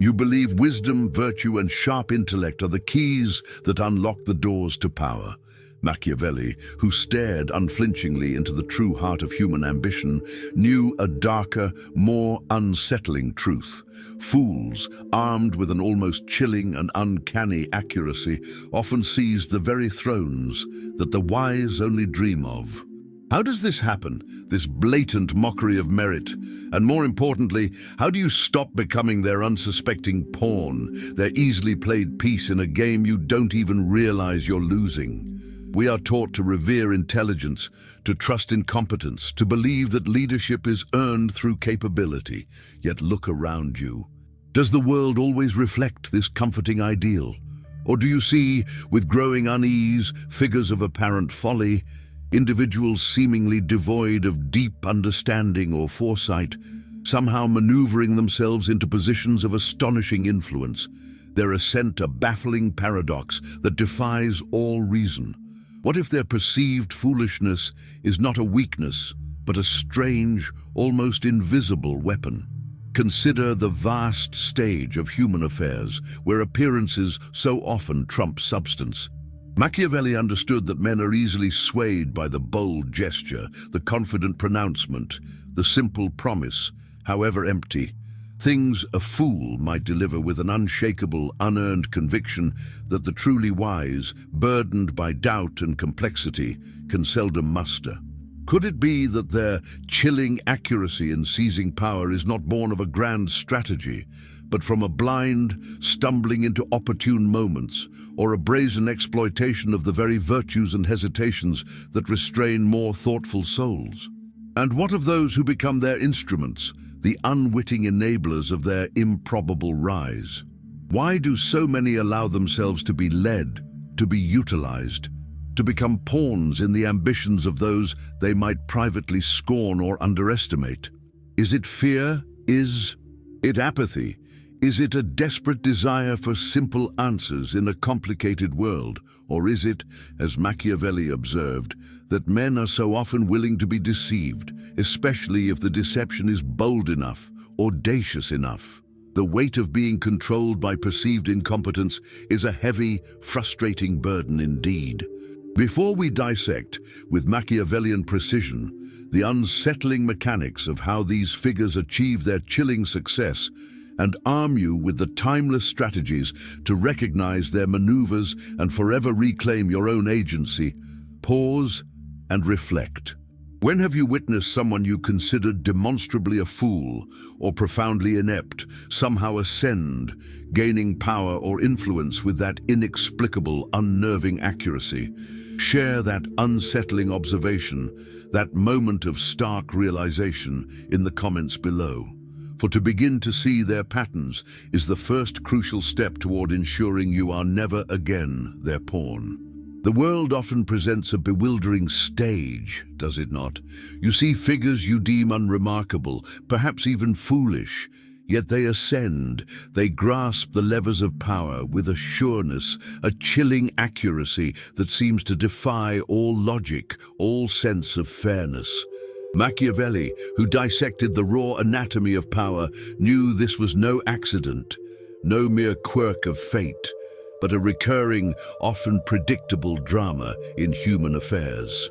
You believe wisdom, virtue, and sharp intellect are the keys that unlock the doors to power. Machiavelli, who stared unflinchingly into the true heart of human ambition, knew a darker, more unsettling truth. Fools, armed with an almost chilling and uncanny accuracy, often seize the very thrones that the wise only dream of. How does this happen, this blatant mockery of merit? And more importantly, how do you stop becoming their unsuspecting pawn, their easily played piece in a game you don't even realize you're losing? We are taught to revere intelligence, to trust in competence, to believe that leadership is earned through capability. Yet look around you. Does the world always reflect this comforting ideal? Or do you see, with growing unease, figures of apparent folly, individuals seemingly devoid of deep understanding or foresight, somehow maneuvering themselves into positions of astonishing influence, their ascent a baffling paradox that defies all reason? What if their perceived foolishness is not a weakness, but a strange, almost invisible weapon? Consider the vast stage of human affairs, where appearances so often trump substance. Machiavelli understood that men are easily swayed by the bold gesture, the confident pronouncement, the simple promise, however empty. Things a fool might deliver with an unshakable, unearned conviction that the truly wise, burdened by doubt and complexity, can seldom muster. Could it be that their chilling accuracy in seizing power is not born of a grand strategy, but from a blind stumbling into opportune moments, or a brazen exploitation of the very virtues and hesitations that restrain more thoughtful souls? And what of those who become their instruments, the unwitting enablers of their improbable rise? Why do so many allow themselves to be led, to be utilized, to become pawns in the ambitions of those they might privately scorn or underestimate? Is it fear? Is it apathy? Is it a desperate desire for simple answers in a complicated world? Or is it, as Machiavelli observed, that men are so often willing to be deceived, especially if the deception is bold enough, audacious enough? The weight of being controlled by perceived incompetence is a heavy, frustrating burden indeed. Before we dissect, with Machiavellian precision, the unsettling mechanics of how these figures achieve their chilling success, and arm you with the timeless strategies to recognize their maneuvers and forever reclaim your own agency, pause and reflect. When have you witnessed someone you considered demonstrably a fool or profoundly inept somehow ascend, gaining power or influence with that inexplicable, unnerving accuracy? Share that unsettling observation, that moment of stark realization, in the comments below. For to begin to see their patterns is the first crucial step toward ensuring you are never again their pawn. The world often presents a bewildering stage, does it not? You see figures you deem unremarkable, perhaps even foolish, yet they ascend, they grasp the levers of power with a sureness, a chilling accuracy that seems to defy all logic, all sense of fairness. Machiavelli, who dissected the raw anatomy of power, knew this was no accident, no mere quirk of fate, but a recurring, often predictable drama in human affairs.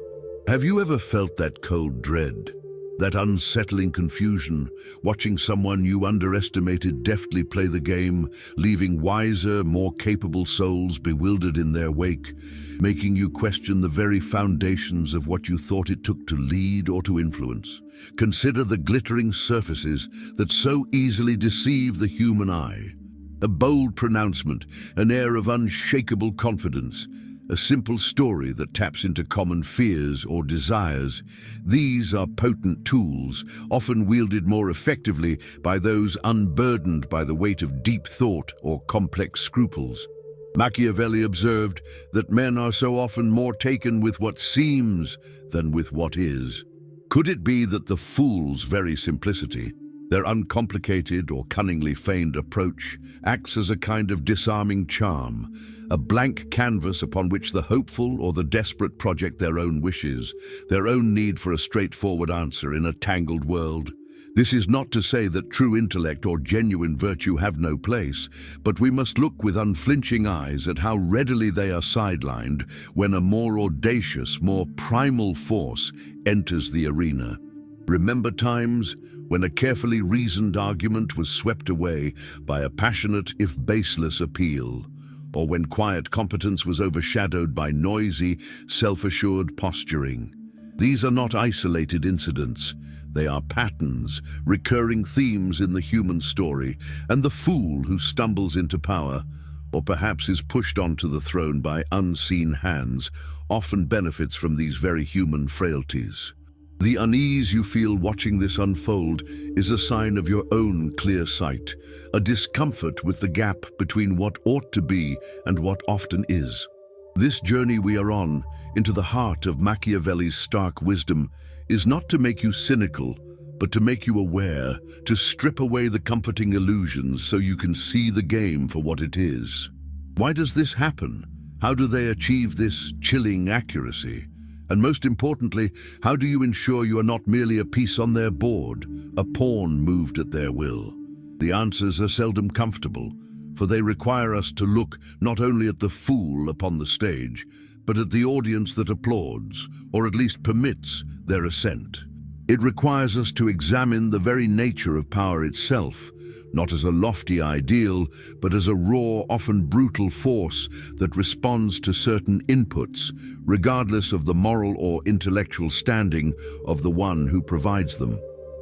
Have you ever felt that cold dread, that unsettling confusion, watching someone you underestimated deftly play the game, leaving wiser, more capable souls bewildered in their wake, making you question the very foundations of what you thought it took to lead or to influence? Consider the glittering surfaces that so easily deceive the human eye. A bold pronouncement, an air of unshakable confidence, a simple story that taps into common fears or desires. These are potent tools, often wielded more effectively by those unburdened by the weight of deep thought or complex scruples. Machiavelli observed that men are so often more taken with what seems than with what is. Could it be that the fool's very simplicity, their uncomplicated or cunningly feigned approach, acts as a kind of disarming charm, a blank canvas upon which the hopeful or the desperate project their own wishes, their own need for a straightforward answer in a tangled world? This is not to say that true intellect or genuine virtue have no place, but we must look with unflinching eyes at how readily they are sidelined when a more audacious, more primal force enters the arena. Remember times when a carefully reasoned argument was swept away by a passionate, if baseless, appeal, or when quiet competence was overshadowed by noisy, self-assured posturing. These are not isolated incidents. They are patterns, recurring themes in the human story, and the fool who stumbles into power, or perhaps is pushed onto the throne by unseen hands, often benefits from these very human frailties. The unease you feel watching this unfold is a sign of your own clear sight, a discomfort with the gap between what ought to be and what often is. This journey we are on, into the heart of Machiavelli's stark wisdom, is not to make you cynical, but to make you aware, to strip away the comforting illusions so you can see the game for what it is. Why does this happen? How do they achieve this chilling accuracy? And most importantly, how do you ensure you are not merely a piece on their board, a pawn moved at their will? The answers are seldom comfortable, for they require us to look not only at the fool upon the stage, but at the audience that applauds, or at least permits, their ascent. It requires us to examine the very nature of power itself, not as a lofty ideal, but as a raw, often brutal force that responds to certain inputs, regardless of the moral or intellectual standing of the one who provides them.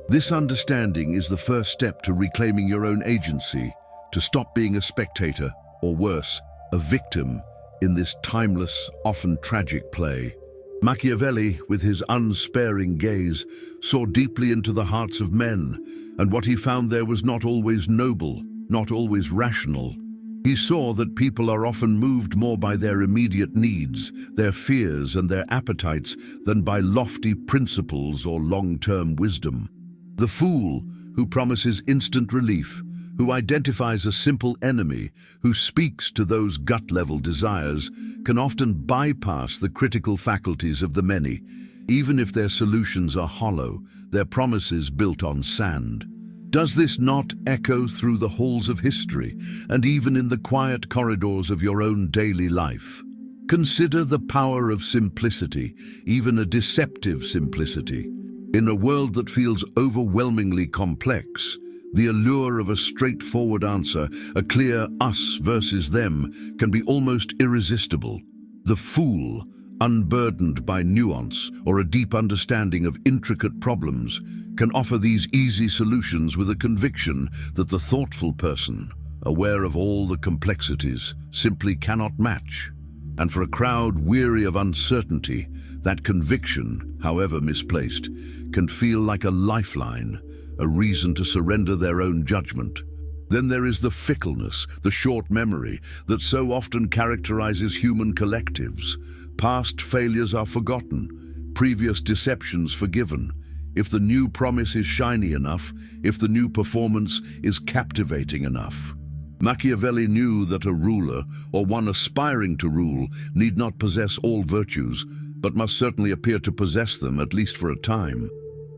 This understanding is the first step to reclaiming your own agency, to stop being a spectator, or worse, a victim in this timeless, often tragic play. Machiavelli, with his unsparing gaze, saw deeply into the hearts of men, and what he found there was not always noble, not always rational. He saw that people are often moved more by their immediate needs, their fears and their appetites, than by lofty principles or long-term wisdom. The fool, who promises instant relief, who identifies a simple enemy, who speaks to those gut-level desires, can often bypass the critical faculties of the many, even if their solutions are hollow, their promises built on sand. Does this not echo through the halls of history, and even in the quiet corridors of your own daily life? Consider the power of simplicity, even a deceptive simplicity. In a world that feels overwhelmingly complex, the allure of a straightforward answer, a clear us versus them, can be almost irresistible. The fool, unburdened by nuance or a deep understanding of intricate problems, can offer these easy solutions with a conviction that the thoughtful person, aware of all the complexities, simply cannot match. And for a crowd weary of uncertainty, that conviction, however misplaced, can feel like a lifeline, a reason to surrender their own judgment. Then there is the fickleness, the short memory that so often characterizes human collectives. Past failures are forgotten, previous deceptions forgiven. If the new promise is shiny enough, if the new performance is captivating enough. Machiavelli knew that a ruler, or one aspiring to rule, need not possess all virtues, but must certainly appear to possess them, at least for a time.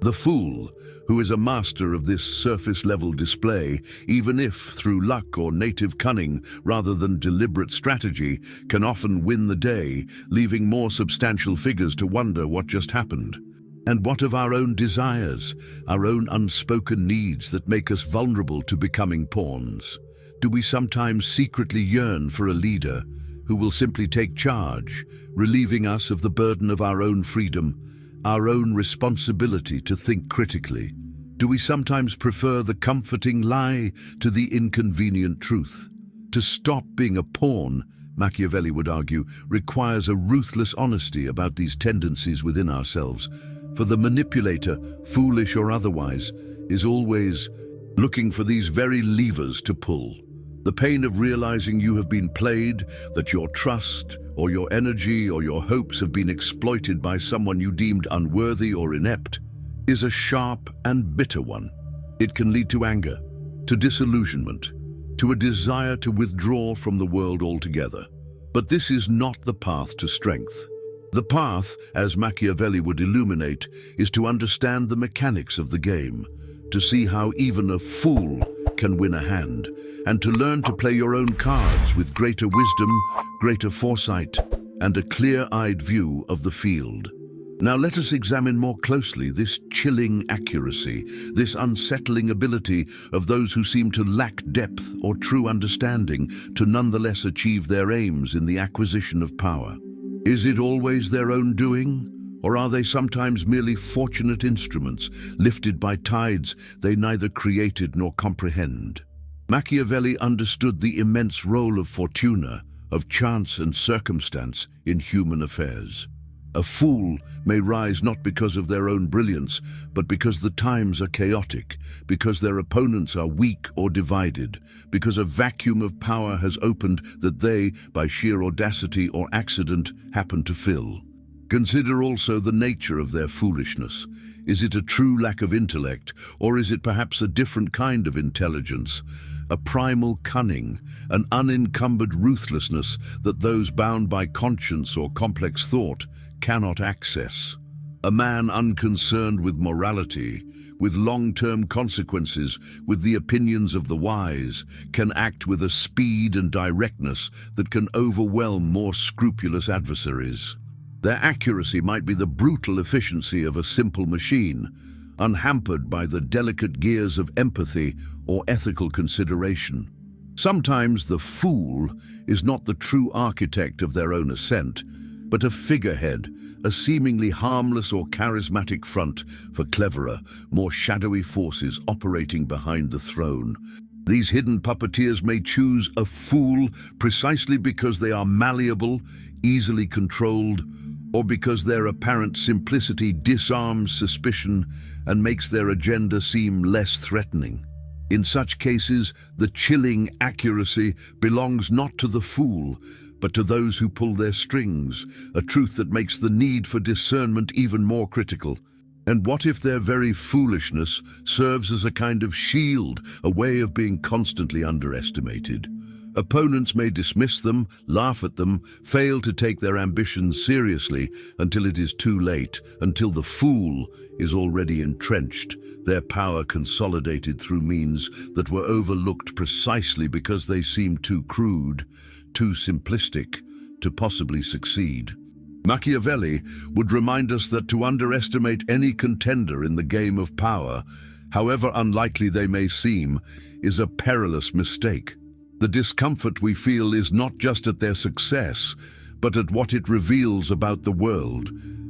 The fool, who is a master of this surface-level display, even if through luck or native cunning rather than deliberate strategy, can often win the day, leaving more substantial figures to wonder what just happened. And what of our own desires, our own unspoken needs that make us vulnerable to becoming pawns? Do we sometimes secretly yearn for a leader who will simply take charge, relieving us of the burden of our own freedom, our own responsibility to think critically? Do we sometimes prefer the comforting lie to the inconvenient truth? To stop being a pawn, Machiavelli would argue, requires a ruthless honesty about these tendencies within ourselves. For the manipulator, foolish or otherwise, is always looking for these very levers to pull. The pain of realizing you have been played, that your trust or your energy or your hopes have been exploited by someone you deemed unworthy or inept, is a sharp and bitter one. It can lead to anger, to disillusionment, to a desire to withdraw from the world altogether. But this is not the path to strength. The path, as Machiavelli would illuminate, is to understand the mechanics of the game, to see how even a fool can win a hand, and to learn to play your own cards with greater wisdom, greater foresight, and a clear-eyed view of the field. Now let us examine more closely this chilling accuracy, this unsettling ability of those who seem to lack depth or true understanding to nonetheless achieve their aims in the acquisition of power. Is it always their own doing? Or are they sometimes merely fortunate instruments, lifted by tides they neither created nor comprehend? Machiavelli understood the immense role of fortuna, of chance and circumstance in human affairs. A fool may rise not because of their own brilliance, but because the times are chaotic, because their opponents are weak or divided, because a vacuum of power has opened that they, by sheer audacity or accident, happen to fill. Consider also the nature of their foolishness. Is it a true lack of intellect, or is it perhaps a different kind of intelligence? A primal cunning, an unencumbered ruthlessness that those bound by conscience or complex thought cannot access. A man unconcerned with morality, with long-term consequences, with the opinions of the wise, can act with a speed and directness that can overwhelm more scrupulous adversaries. Their accuracy might be the brutal efficiency of a simple machine, unhampered by the delicate gears of empathy or ethical consideration. Sometimes the fool is not the true architect of their own ascent, but a figurehead, a seemingly harmless or charismatic front for cleverer, more shadowy forces operating behind the throne. These hidden puppeteers may choose a fool precisely because they are malleable, easily controlled, or because their apparent simplicity disarms suspicion and makes their agenda seem less threatening. In such cases, the chilling accuracy belongs not to the fool, but to those who pull their strings, a truth that makes the need for discernment even more critical. And what if their very foolishness serves as a kind of shield, a way of being constantly underestimated? Opponents may dismiss them, laugh at them, fail to take their ambitions seriously until it is too late, until the fool is already entrenched, their power consolidated through means that were overlooked precisely because they seemed too crude, too simplistic to possibly succeed. Machiavelli would remind us that to underestimate any contender in the game of power, however unlikely they may seem, is a perilous mistake. The discomfort we feel is not just at their success, but at what it reveals about the world,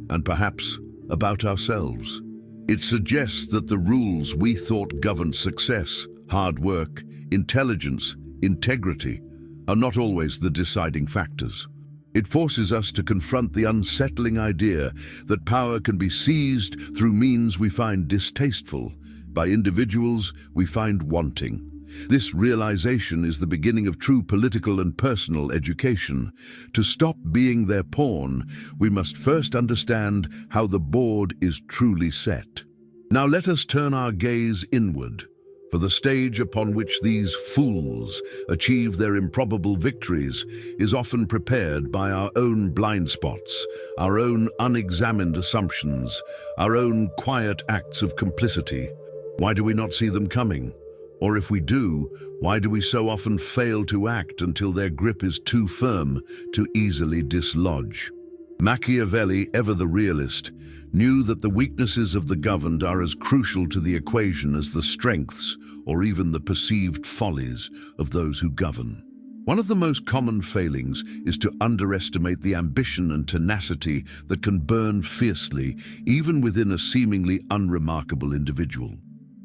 and perhaps about ourselves. It suggests that the rules we thought governed success, hard work, intelligence, integrity, are not always the deciding factors. It forces us to confront the unsettling idea that power can be seized through means we find distasteful, by individuals we find wanting. This realization is the beginning of true political and personal education. To stop being their pawn, we must first understand how the board is truly set. Now let us turn our gaze inward, for the stage upon which these fools achieve their improbable victories is often prepared by our own blind spots, our own unexamined assumptions, our own quiet acts of complicity. Why do we not see them coming? Or if we do, why do we so often fail to act until their grip is too firm to easily dislodge? Machiavelli, ever the realist, knew that the weaknesses of the governed are as crucial to the equation as the strengths or even the perceived follies of those who govern. One of the most common failings is to underestimate the ambition and tenacity that can burn fiercely, even within a seemingly unremarkable individual.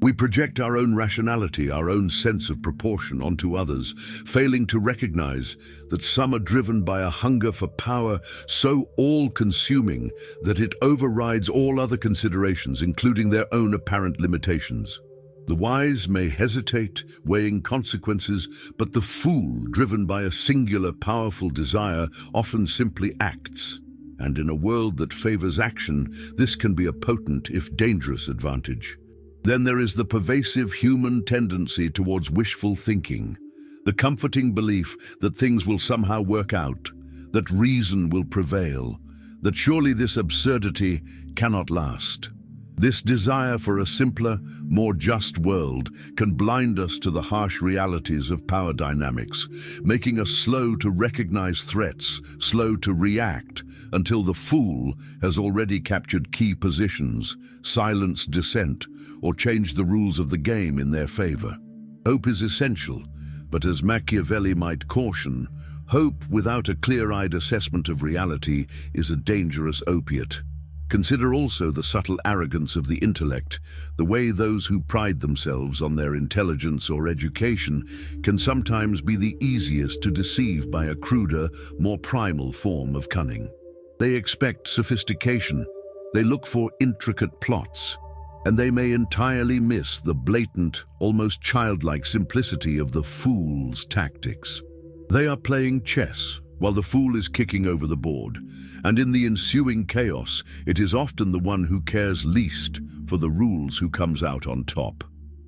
We project our own rationality, our own sense of proportion onto others, failing to recognize that some are driven by a hunger for power so all-consuming that it overrides all other considerations, including their own apparent limitations. The wise may hesitate, weighing consequences, but the fool, driven by a singular, powerful desire, often simply acts. And in a world that favors action, this can be a potent, if dangerous, advantage. Then there is the pervasive human tendency towards wishful thinking, the comforting belief that things will somehow work out, that reason will prevail, that surely this absurdity cannot last. This desire for a simpler, more just world can blind us to the harsh realities of power dynamics, making us slow to recognize threats, slow to react, until the fool has already captured key positions, silenced dissent, or changed the rules of the game in their favor. Hope is essential, but as Machiavelli might caution, hope without a clear-eyed assessment of reality is a dangerous opiate. Consider also the subtle arrogance of the intellect, the way those who pride themselves on their intelligence or education can sometimes be the easiest to deceive by a cruder, more primal form of cunning. They expect sophistication, they look for intricate plots, and they may entirely miss the blatant, almost childlike simplicity of the fool's tactics. They are playing chess, while the fool is kicking over the board, and in the ensuing chaos, it is often the one who cares least for the rules who comes out on top.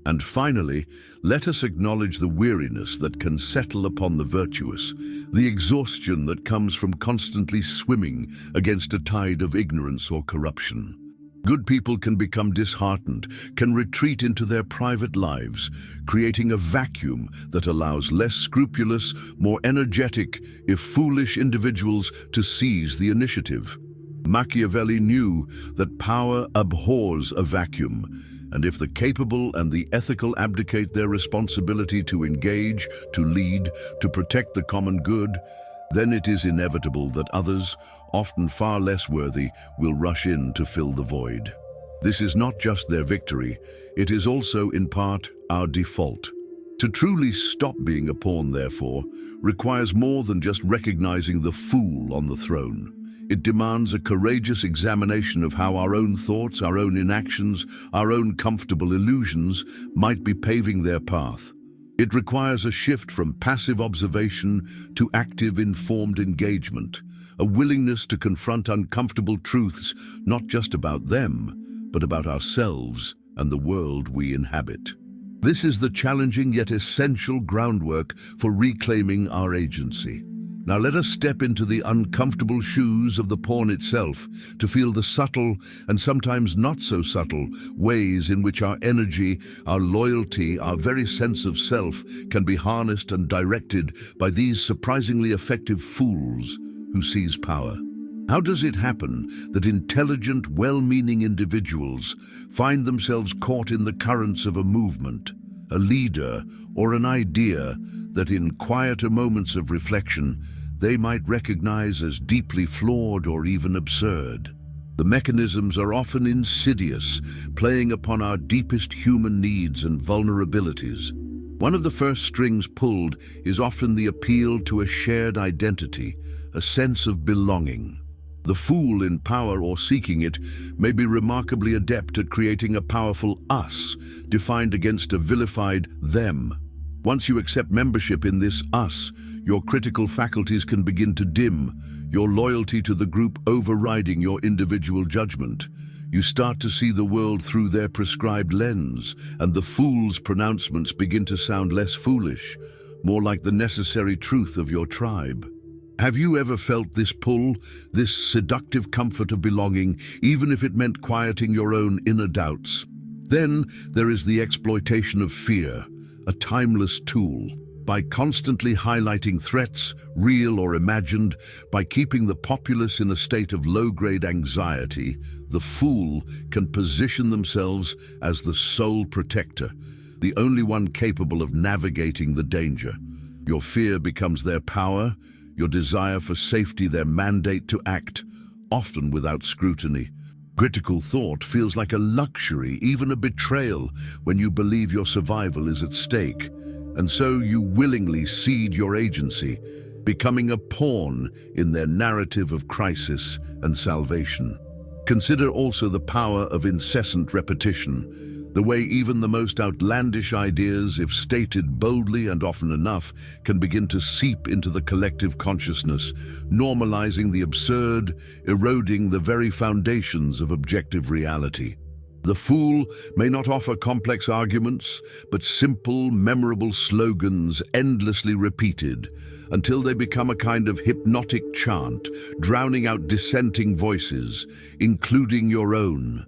And finally, let us acknowledge the weariness that can settle upon the virtuous, the exhaustion that comes from constantly swimming against a tide of ignorance or corruption. Good people can become disheartened, can retreat into their private lives, creating a vacuum that allows less scrupulous, more energetic, if foolish individuals to seize the initiative. Machiavelli knew that power abhors a vacuum, and if the capable and the ethical abdicate their responsibility to engage, to lead, to protect the common good, then it is inevitable that others, often far less worthy, will rush in to fill the void. This is not just their victory, it is also, in part, our default. To truly stop being a pawn, therefore, requires more than just recognizing the fool on the throne. It demands a courageous examination of how our own thoughts, our own inactions, our own comfortable illusions might be paving their path. It requires a shift from passive observation to active, informed engagement, a willingness to confront uncomfortable truths not just about them, but about ourselves and the world we inhabit. This is the challenging yet essential groundwork for reclaiming our agency. Now let us step into the uncomfortable shoes of the pawn itself to feel the subtle and sometimes not so subtle ways in which our energy, our loyalty, our very sense of self can be harnessed and directed by these surprisingly effective fools who seize power. How does it happen that intelligent, well-meaning individuals find themselves caught in the currents of a movement, a leader, or an idea that in quieter moments of reflection they might recognize as deeply flawed or even absurd? The mechanisms are often insidious, playing upon our deepest human needs and vulnerabilities. One of the first strings pulled is often the appeal to a shared identity, a sense of belonging. The fool in power or seeking it may be remarkably adept at creating a powerful us, defined against a vilified them. Once you accept membership in this us, your critical faculties can begin to dim, your loyalty to the group overriding your individual judgment. You start to see the world through their prescribed lens, and the fool's pronouncements begin to sound less foolish, more like the necessary truth of your tribe. Have you ever felt this pull, this seductive comfort of belonging, even if it meant quieting your own inner doubts? Then there is the exploitation of fear, a timeless tool. By constantly highlighting threats, real or imagined, by keeping the populace in a state of low-grade anxiety, the fool can position themselves as the sole protector, the only one capable of navigating the danger. Your fear becomes their power, your desire for safety their mandate to act, often without scrutiny. Critical thought feels like a luxury, even a betrayal, when you believe your survival is at stake. And so you willingly cede your agency, becoming a pawn in their narrative of crisis and salvation. Consider also the power of incessant repetition, the way even the most outlandish ideas, if stated boldly and often enough, can begin to seep into the collective consciousness, normalizing the absurd, eroding the very foundations of objective reality. The fool may not offer complex arguments, but simple, memorable slogans endlessly repeated until they become a kind of hypnotic chant, drowning out dissenting voices, including your own.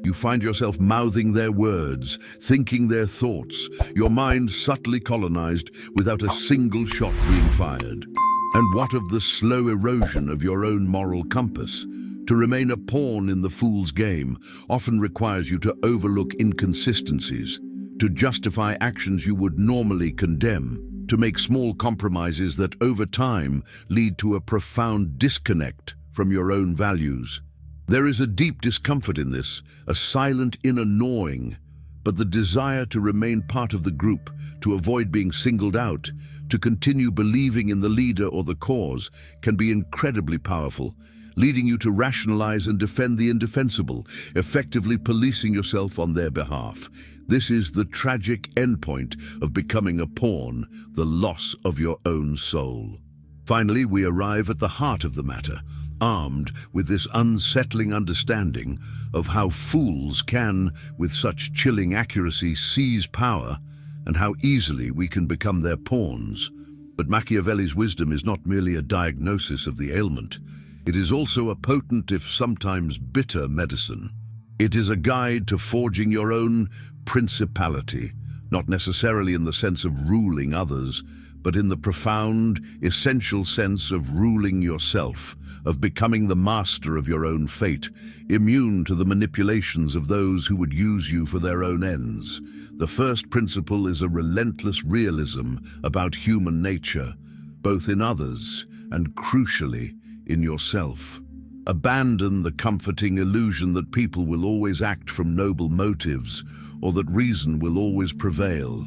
You find yourself mouthing their words, thinking their thoughts, your mind subtly colonized without a single shot being fired. And what of the slow erosion of your own moral compass? To remain a pawn in the fool's game often requires you to overlook inconsistencies, to justify actions you would normally condemn, to make small compromises that over time lead to a profound disconnect from your own values. There is a deep discomfort in this, a silent inner gnawing, but the desire to remain part of the group, to avoid being singled out, to continue believing in the leader or the cause can be incredibly powerful, leading you to rationalize and defend the indefensible, effectively policing yourself on their behalf. This is the tragic endpoint of becoming a pawn, the loss of your own soul. Finally, we arrive at the heart of the matter, armed with this unsettling understanding of how fools can, with such chilling accuracy, seize power, and how easily we can become their pawns. But Machiavelli's wisdom is not merely a diagnosis of the ailment. It is also a potent, if sometimes bitter, medicine. It is a guide to forging your own principality, not necessarily in the sense of ruling others, but in the profound, essential sense of ruling yourself, of becoming the master of your own fate, immune to the manipulations of those who would use you for their own ends. The first principle is a relentless realism about human nature, both in others and, crucially, in yourself. Abandon the comforting illusion that people will always act from noble motives, or that reason will always prevail.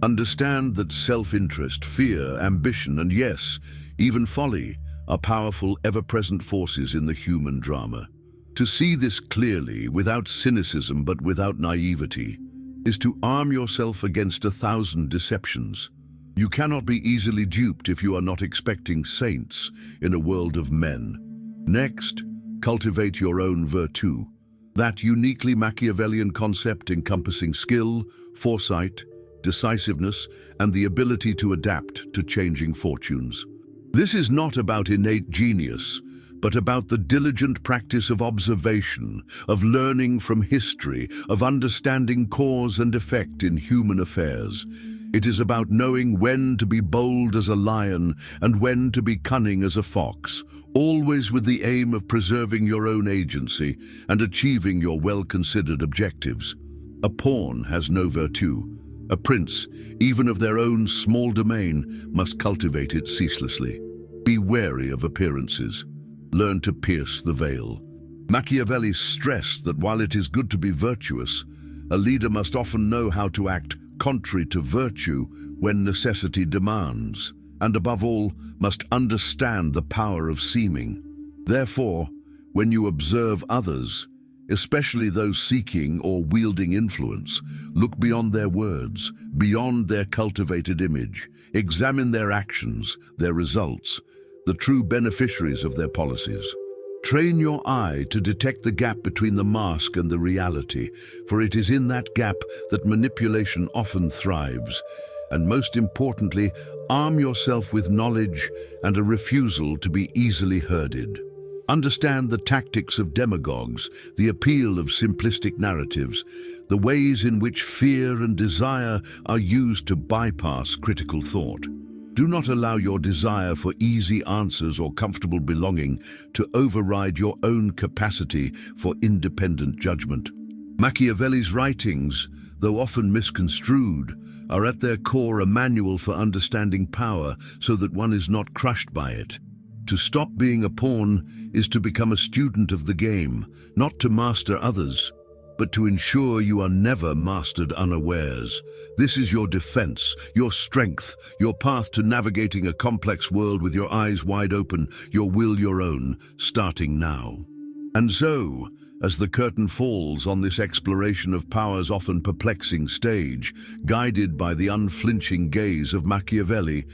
Understand that self-interest, fear, ambition, and yes, even folly, are powerful, ever-present forces in the human drama. To see this clearly, without cynicism but without naivety, is to arm yourself against 1,000 deceptions. You cannot be easily duped if you are not expecting saints in a world of men. Next, cultivate your own virtue, that uniquely Machiavellian concept encompassing skill, foresight, decisiveness, and the ability to adapt to changing fortunes. This is not about innate genius, but about the diligent practice of observation, of learning from history, of understanding cause and effect in human affairs. It is about knowing when to be bold as a lion and when to be cunning as a fox, always with the aim of preserving your own agency and achieving your well-considered objectives. A pawn has no virtue. A prince, even of their own small domain, must cultivate it ceaselessly. Be wary of appearances. Learn to pierce the veil. Machiavelli stressed that while it is good to be virtuous, a leader must often know how to act contrary to virtue when necessity demands, and above all, must understand the power of seeming. Therefore, when you observe others, especially those seeking or wielding influence, look beyond their words, beyond their cultivated image. Examine their actions, their results, the true beneficiaries of their policies. Train your eye to detect the gap between the mask and the reality, for it is in that gap that manipulation often thrives. And most importantly, arm yourself with knowledge and a refusal to be easily herded. Understand the tactics of demagogues, the appeal of simplistic narratives, the ways in which fear and desire are used to bypass critical thought. Do not allow your desire for easy answers or comfortable belonging to override your own capacity for independent judgment. Machiavelli's writings, though often misconstrued, are at their core a manual for understanding power so that one is not crushed by it. To stop being a pawn is to become a student of the game, not to master others, but to ensure you are never mastered unawares. This is your defense, your strength, your path to navigating a complex world with your eyes wide open, your will your own, starting now. And so, as the curtain falls on this exploration of power's often perplexing stage, guided by the unflinching gaze of Machiavelli,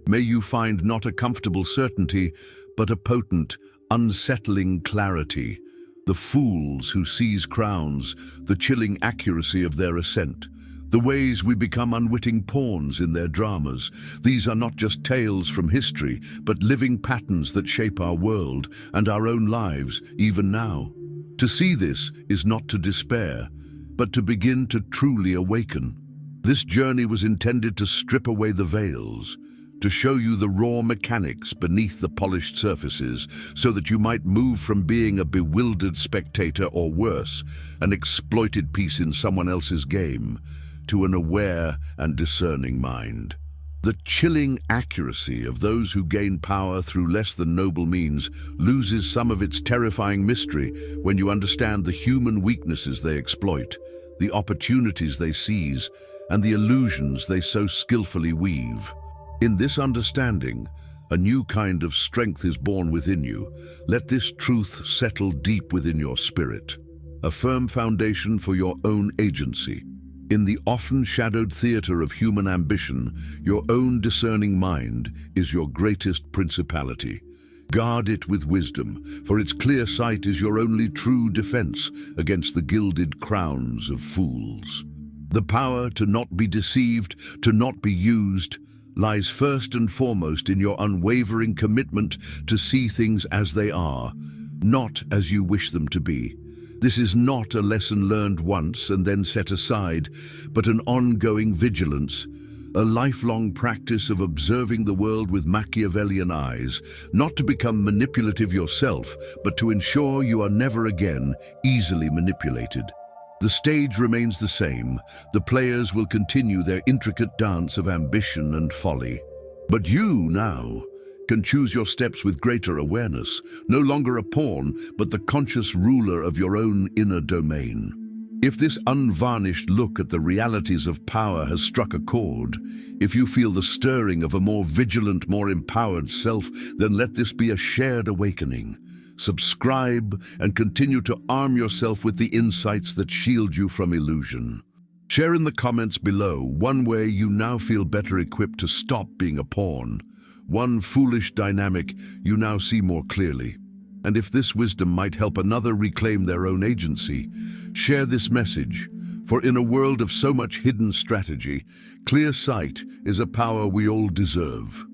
may you find not a comfortable certainty, but a potent, unsettling clarity. The fools who seize crowns, the chilling accuracy of their ascent, the ways we become unwitting pawns in their dramas. These are not just tales from history, but living patterns that shape our world and our own lives, even now. To see this is not to despair, but to begin to truly awaken. This journey was intended to strip away the veils, to show you the raw mechanics beneath the polished surfaces, so that you might move from being a bewildered spectator, or worse, an exploited piece in someone else's game, to an aware and discerning mind. The chilling accuracy of those who gain power through less than noble means loses some of its terrifying mystery when you understand the human weaknesses they exploit, the opportunities they seize, and the illusions they so skillfully weave. In this understanding, a new kind of strength is born within you. Let this truth settle deep within your spirit, a firm foundation for your own agency. In the often shadowed theater of human ambition, your own discerning mind is your greatest principality. Guard it with wisdom, for its clear sight is your only true defense against the gilded crowns of fools. The power to not be deceived, to not be used, lies first and foremost in your unwavering commitment to see things as they are, not as you wish them to be. This is not a lesson learned once and then set aside, but an ongoing vigilance, a lifelong practice of observing the world with Machiavellian eyes, not to become manipulative yourself, but to ensure you are never again easily manipulated. The stage remains the same. The players will continue their intricate dance of ambition and folly. But you, now, can choose your steps with greater awareness, no longer a pawn, but the conscious ruler of your own inner domain. If this unvarnished look at the realities of power has struck a chord, if you feel the stirring of a more vigilant, more empowered self, then let this be a shared awakening. Subscribe and continue to arm yourself with the insights that shield you from illusion. Share in the comments below one way you now feel better equipped to stop being a pawn, one foolish dynamic you now see more clearly. And if this wisdom might help another reclaim their own agency, share this message, for in a world of so much hidden strategy, clear sight is a power we all deserve.